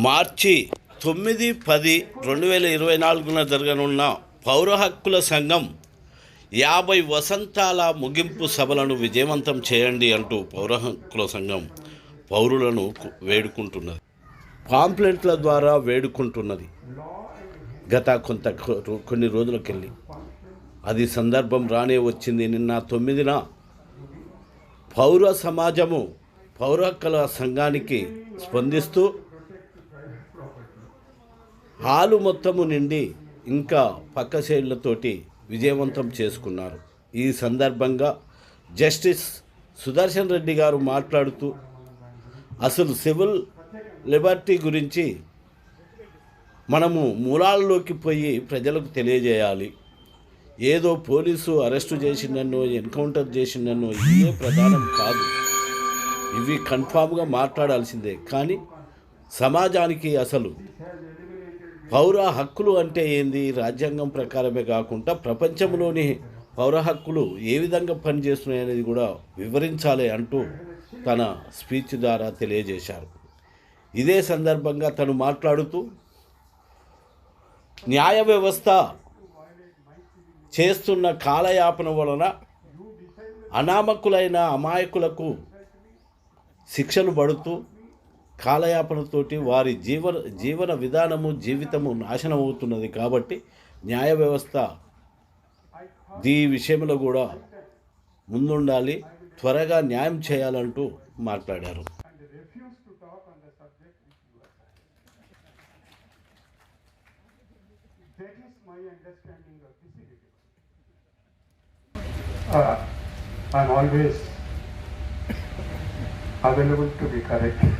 మార్చి 9-10-2024 జరగనున్న పౌర హక్కుల సంఘం 50 వసంతాల ముగింపు సభలను విజయవంతం చేయండి అంటూ పౌర హక్కుల సంఘం పౌరులను వేడుకుంటున్నది. పాంప్లెట్ల ద్వారా వేడుకుంటున్నది గత కొన్ని రోజులకెళ్ళి. అది సందర్భం రానే వచ్చింది. నిన్న 9న పౌర సమాజము పౌర హక్కుల సంఘానికి స్పందిస్తూ హాలు మొత్తము నిండి ఇంకా పక్క శైలులతోటి విజయవంతం చేసుకున్నారు. ఈ సందర్భంగా జస్టిస్ సుదర్శన్ రెడ్డి గారు మాట్లాడుతూ అసలు సివిల్ లిబర్టీ గురించి మనము మూలాల్లోకి పోయి ప్రజలకు తెలియజేయాలి. ఏదో పోలీసు అరెస్టు చేసిందనో ఎన్కౌంటర్ చేసిందనో ఇవే ప్రధానం కాదు. ఇవి కన్ఫామ్గా మాట్లాడాల్సిందే. కానీ సమాజానికి అసలు పౌర హక్కులు అంటే ఏంది, రాజ్యాంగం ప్రకారమే కాకుండా ప్రపంచంలోని పౌర హక్కులు ఏ విధంగా పనిచేస్తున్నాయి అనేది కూడా వివరించాలి అంటూ తన స్పీచ్ ద్వారా తెలియజేశారు. ఇదే సందర్భంగా తను మాట్లాడుతూ న్యాయ వ్యవస్థ చేస్తున్న కాలయాపన వలన అనామకులైన అమాయకులకు శిక్షలు పడుతూ కాలయాపనతోటి వారి జీవన విధానము జీవితము నాశనం అవుతున్నది. కాబట్టి న్యాయ వ్యవస్థ ఈ విషయంలో కూడా ముందుండాలి, త్వరగా న్యాయం చేయాలంటూ మాట్లాడారు. I'm always available to be corrected.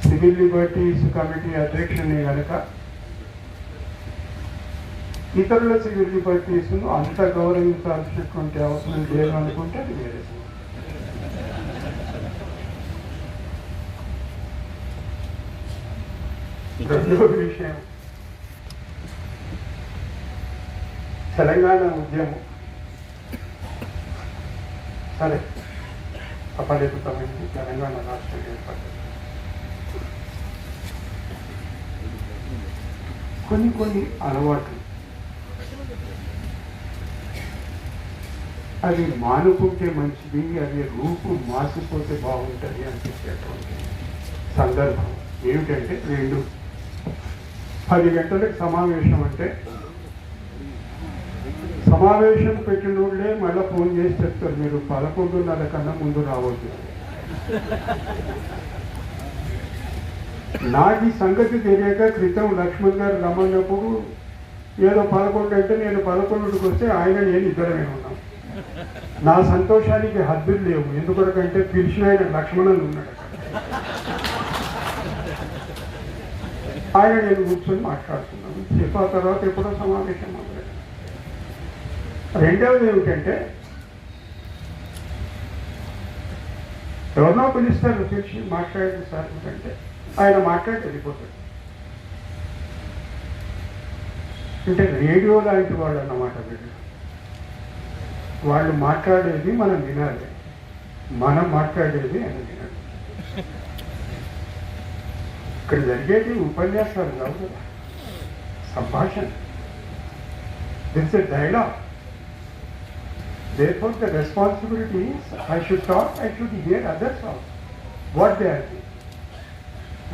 Civil liberties committee అధ్యక్షుని కనుక ఇతరుల సివిల్ లిబర్టీస్ను అంత గౌరవించాల్సినటువంటి అవసరం లేదు అనుకుంటే అది వేరే. రెండో విషయం, తెలంగాణ ఉద్యమం సరే అపరిమితమైంది. తెలంగాణ రాష్ట్రం ఏర్పడింది. కొన్ని అలవాట్లు అది మానుకుంటే మంచిది, అది రూపు మాసిపోతే బాగుంటుంది అనిపించేటువంటి సందర్భం ఏమిటంటే 10 గంటలకు సమావేశం అంటే సమావేశం పెట్టిన వాళ్ళే మళ్ళీ ఫోన్ చేసి చెప్తారు మీరు 11:30 కన్నా ముందు రావద్దు. నాకు ఈ సంగతి తెలియక క్రితం లక్ష్మణ్ గారు రమ్మన్నప్పుడు ఏదో 11 అంటే నేను 11కి వస్తే ఆయన నేను ఇద్దరమే ఉన్నాం. నా సంతోషానికి హద్దులు లేవు. ఎందుకంటే పిలిచిన ఆయన లక్ష్మణన్ ఉన్నాడు. ఆయన నేను కూర్చొని మాట్లాడుతున్నాను. చెప్పిన తర్వాత ఎప్పుడో సమావేశం మొదలైంది. రెండవది ఏమిటంటే ఎవరినో పిలుస్తారు, పిలిచి మాట్లాడేది సార్ అంటే ఆయన మాట్లాడి వెళ్ళిపోతాడు. అంటే రేడియో లాంటి వాళ్ళు అన్నమాట. వాళ్ళు మాట్లాడేది మనం వినాలి, మనం మాట్లాడేది ఆయన వినాలి. ఇక్కడ జరిగేది ఉపన్యాసాలు కావు కదా, సంభాషణ. That's a dialogue. Therefore, the responsibility is I should talk, I should hear others out, what they are doing,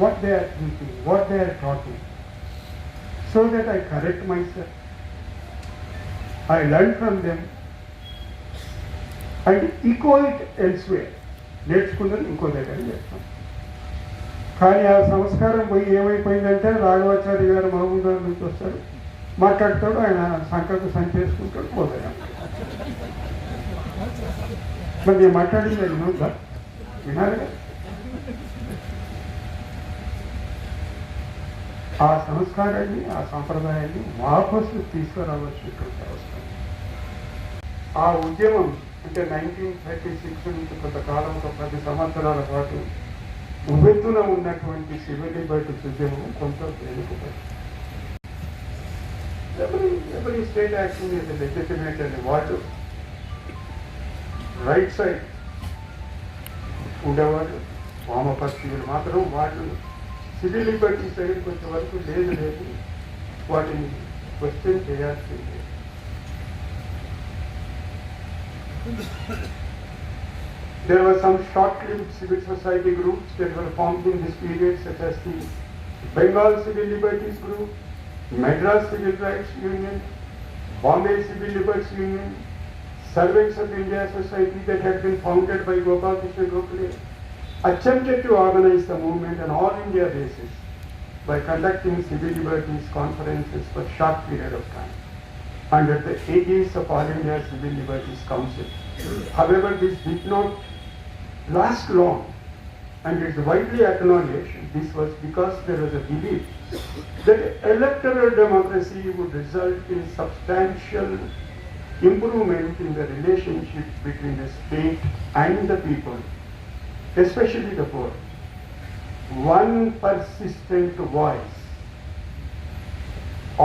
what they are thinking, what they are talking, so that I correct myself, I learn from them, and echo it elsewhere. నేర్చుకున్నది ఇంకో దగ్గర చేస్తాం. కానీ ఆ సంస్కారం పోయి ఏమైపోయిందంటే రాఘవాచారి గారు మహబూబ్నగర్ నుంచి వస్తాడు, మాట్లాడతాడు, ఆయన సంకల్ప సంచేసుకుంటాడు, పోతాడు. మరి నేను మాట్లాడింది అది వినొద్దా? వినాలి కదా. ఆ సంస్కారాన్ని ఆ సాంప్రదాయాన్ని వాపసు తీసుకురావాల్సినటువంటి అవసరం. ఆ ఉద్యమం అంటే 1936 నుంచి కొంతకాలం, ఒక 10 సంవత్సరాల పాటు ఉవ్వెత్తున ఉన్నటువంటి సివిల్ లిబర్టీస్ ఉద్యమం కొంత వెనుకబడి Every state action is legitimate and what right side ఉండేవాళ్ళు వామపక్షీయులు మాత్రం వాళ్ళు సివిల్ లిబర్టీస్ దగ్గరికి వచ్చే వరకు లేదు వాటిని క్వశ్చన్ చేయాల్సిందే. There were some short-lived civil society groups that were formed in this period, such as the Bengal Civil Liberties Group, Madras Civil Rights Union, Bombay Civil Liberties Union, Servants of India Society that had been founded by Gopal Krishna Gokhale, attempted to organize the movement on all India basis by conducting civil liberties conferences for short period of time under the aegis of All India Civil Liberties Council. However, this did not last long, and it's widely acknowledged this was because there was a belief that electoral democracy would result in substantial improvement in the relationship between the state and the people, especially the poor. One persistent voice,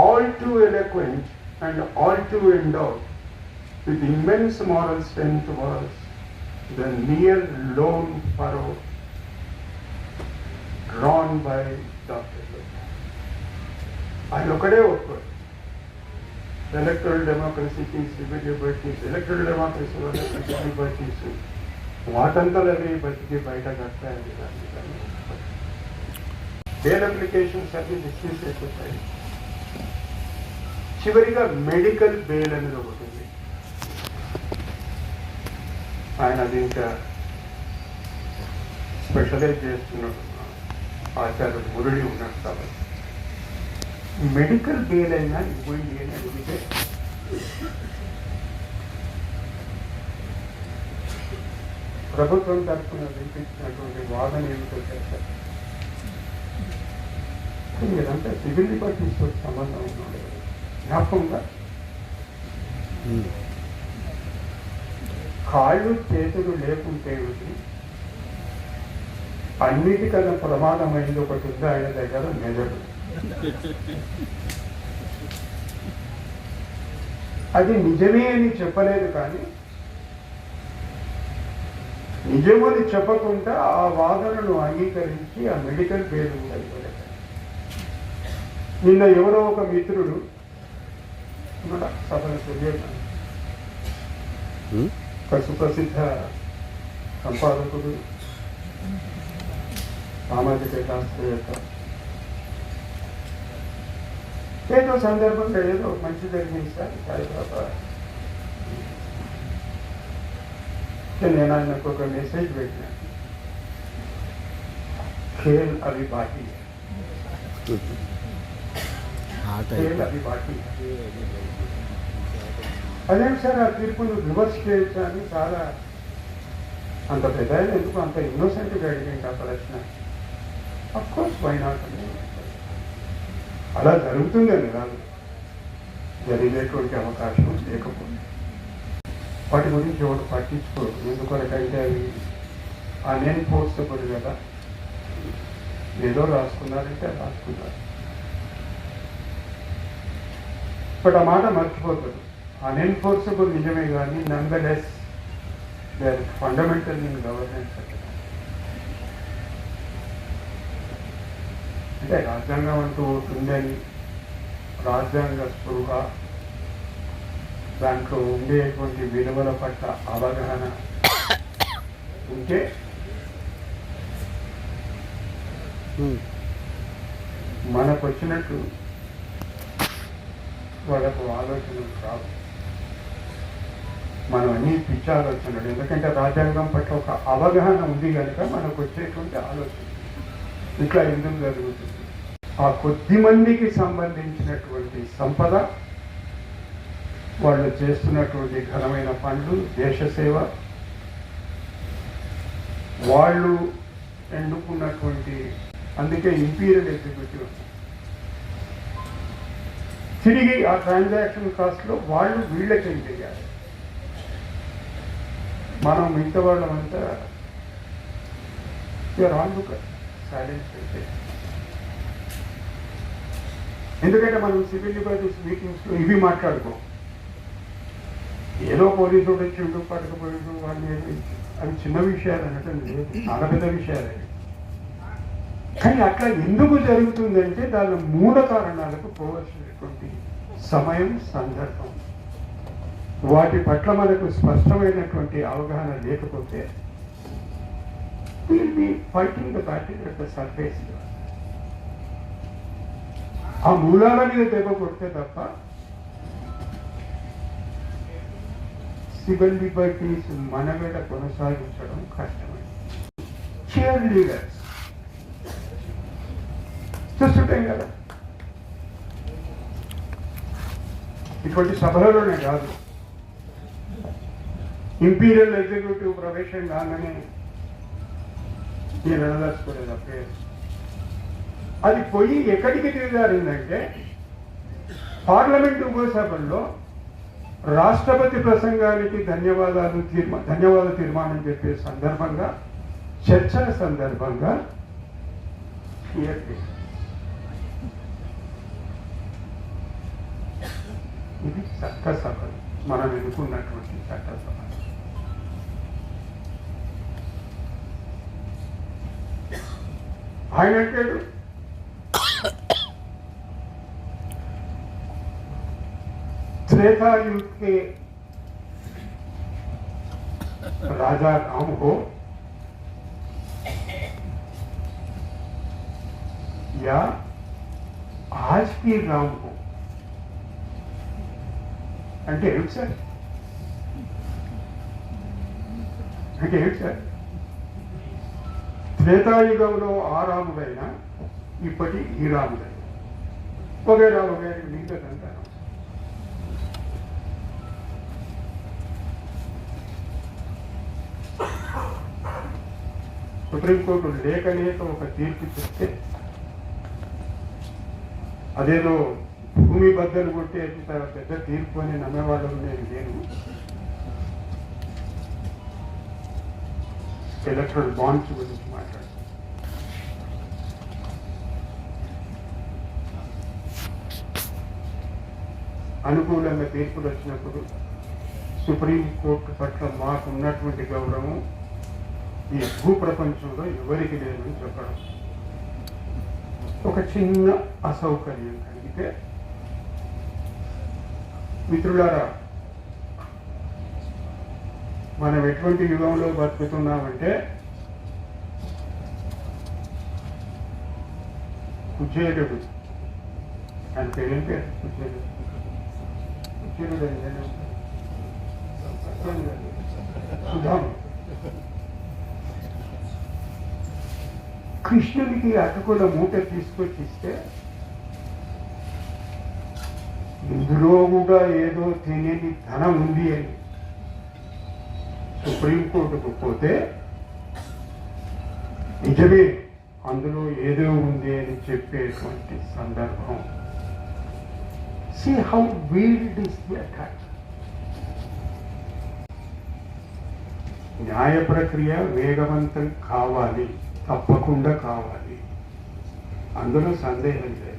all too eloquent and all too endowed with immense moral strength, was the near lone furrow drawn by Dr. Lohiya. ఆయన ఒకడే ఒప్పుకోడు. Electoral డెమోక్రసీకి civil liberties, electoral democracy వల్ల civil liberties వాటంతలవి బతికి బయట కట్టాలి. Bail applications అన్ని డిస్మిస్ అయిపోతాయి. చివరిగా మెడికల్ బెయిల్ అనేది ఒకటి ఉంది. ఆయన అది ఇంకా స్పెషలైజ్ చేస్తున్నాడు, ఆచార్యుడు మురళి ఉన్నాడు కాబట్టి మెడికల్ బెయిల్ అయినా ఇవ్వండి అని అడిగితే ప్రభుత్వం తరఫున వినిపించినటువంటి వాదన ఏమిటో చేస్తారు. మీరంతా సివిల్ లిబర్టీస్ తోటి సంబంధం ఉన్నాడు జ్ఞాపకంగా కాళ్ళు చేతులు లేకుంటే అన్నిటికన్నా ప్రమాదమైంది ఒకటి ఉంది ఆయన దగ్గర, మెదడు. అది నిజమే అని చెప్పలేదు, కానీ నిజమని చెప్పకుండా ఆ వాదనను అంగీకరించి ఆ మెడికల్ పేరు కూడా ఇవ్వలేదు. నిన్న ఎవరో ఒక మిత్రుడు సభను తెలియదు, ఒక సుప్రసిద్ధ సంపాదకుడు, సామాజిక శాస్త్రవేత్త, ఏదో సందర్భంగా ఏదో మంచి జరిగింది సార్ సాయిబాబా, నేను ఆయనకు ఒక మెసేజ్ పెట్టినా, ఖేల్ అవి బాకీ, ఖేల్ అవి బాకీ. అదేంటి సార్ ఆ తీర్పును రివర్స్ చేయొచ్చా అని చాలా అంత పెద్ద ఎందుకు అంత ఇన్నోసెంట్గా అడిగింది ఆ ప్రశ్న. అఫ్కోర్స్ వై నాట్ అని, అలా జరుగుతుందని కాదు, జరిగేటువంటి అవకాశం లేకపోతే వాటి గురించి ఒకటి పట్టించుకోరు. ఎందుకంటే అవి అన్ఎన్ఫోర్సబుల్ కదా, ఏదో రాసుకున్నారంటే రాసుకున్నారు. బట్ ఆ మాట మర్చిపోతారు, అన్ఎన్ఫోర్సబుల్ నిజమే కానీ nonetheless they are fundamental in governance. అంటే రాజ్యాంగం అంటూ ఉందని, రాజ్యాంగ స్పృహ, దాంట్లో ఉండేటువంటి విలువల పట్ల అవగాహన ఉంటే మనకు వచ్చినట్టు వాళ్ళకు ఆలోచనలు రావు. మనం అన్ని పిచ్చి ఆలోచనలు, ఎందుకంటే రాజ్యాంగం పట్ల ఒక అవగాహన ఉంది కనుక మనకు వచ్చేటువంటి ఆలోచన ఇట్లా ఎందుకు జరుగుతుంది. ఆ కొద్ది మందికి సంబంధించినటువంటి సంపద, వాళ్ళు చేస్తున్నటువంటి ఘనమైన పనులు, దేశ సేవ, వాళ్ళు ఎన్నుకున్నటువంటి, అందుకే ఇంపీరియల్ ఎగ్జిక్యూటివ్ తిరిగి ఆ ట్రాన్సాక్షన్ కాస్ట్లో వాళ్ళు వీళ్ళకేం చేయాలి. మనం మిగతా వాళ్ళమంతా ఆన్ లుక్ సైలెన్స్ పెడితే ఎందుకంటే మనం సివిల్ లిబర్టీస్ మీటింగ్స్లో ఇవి మాట్లాడుకోం. ఏదో పోలీసు వచ్చిండు పట్టుకుపోయిండు వాళ్ళు అవి చిన్న విషయాలు అనటం లేదు, చాలా పెద్ద విషయాలు అవి. కానీ అట్లా ఎందుకు జరుగుతుందంటే దాని మూల కారణాలకు పోవలసినటువంటి సమయం, సందర్భం, వాటి పట్ల మనకు స్పష్టమైనటువంటి అవగాహన లేకపోతే we'll be fighting the battle at the surface. ఆ మూలాల మీద దెబ్బ కొడితే తప్ప సివిల్ లిబర్టీస్ మనగడ కొనసాగించడం కష్టమైంది. చీర్ లీడర్స్ చూస్తుంటాం కదా, ఇటువంటి సభలలోనే కాదు, ఇంపీరియల్ ఎగ్జిక్యూటివ్ ప్రవేశం కాగానే నేను అనదలుచుకోలేదు ఆ పేరు. అది పోయి ఎక్కడికి దిగజారిందంటే పార్లమెంట్ ఉపసభల్లో రాష్ట్రపతి ప్రసంగానికి ధన్యవాద తీర్మానం చెప్పే సందర్భంగా, చర్చల సందర్భంగా ఇది చట్టసభలు, మనం ఎన్నుకున్నటువంటి చట్టసభ. ఆయన అంటాడు त्रेता युग के राजा राम हो या आज की राम हो అంటే ఏమిటి సార్? అంటే ఏమిటి సార్? త్రేతాయుగంలో ఆ రాముడైనా ఇప్పటి ఈ రాముడైనా ఒకే రాముడైన మిగతాదంటారు. సుప్రీంకోర్టు లేక ఒక తీర్పు చెప్తే అదేదో భూమి బద్దలు కొట్టే పెద్ద తీర్పు అని నమ్మేవాళ్ళు నేను లేను. ఎలక్ట్రల్ బాండ్స్ గురించి మాట్లాడుతాను. అనుకూలంగా తీర్పులు వచ్చినప్పుడు సుప్రీంకోర్టు పట్ల మాకు ఉన్నటువంటి గౌరవం ఈ భూ ప్రపంచంలో ఎవరికి లేదని చెప్పడం ఒక చిన్న అసౌకర్యం కలిగితే, మిత్రులారా, మనం ఎటువంటి యుగంలో బతుకుతున్నామంటే కుచేలుడు, ఆయన పేరేం పేరు? కుచేలుడు సుధాము కృష్ణుడికి అటుకుల మూట తీసుకొచ్చి ఇస్తే ఇందులో కూడా ఏదో తెలియని ధనం ఉంది అని సుప్రీంకోర్టుకు పోతే నిజమే అందులో ఏదో ఉంది అని చెప్పేటువంటి సందర్భం. See how wield is the attack. న్యాయ ప్రక్రియ వేగవంతం కావాలి, తప్పకుండా కావాలి, అందులో సందేహం లేదు.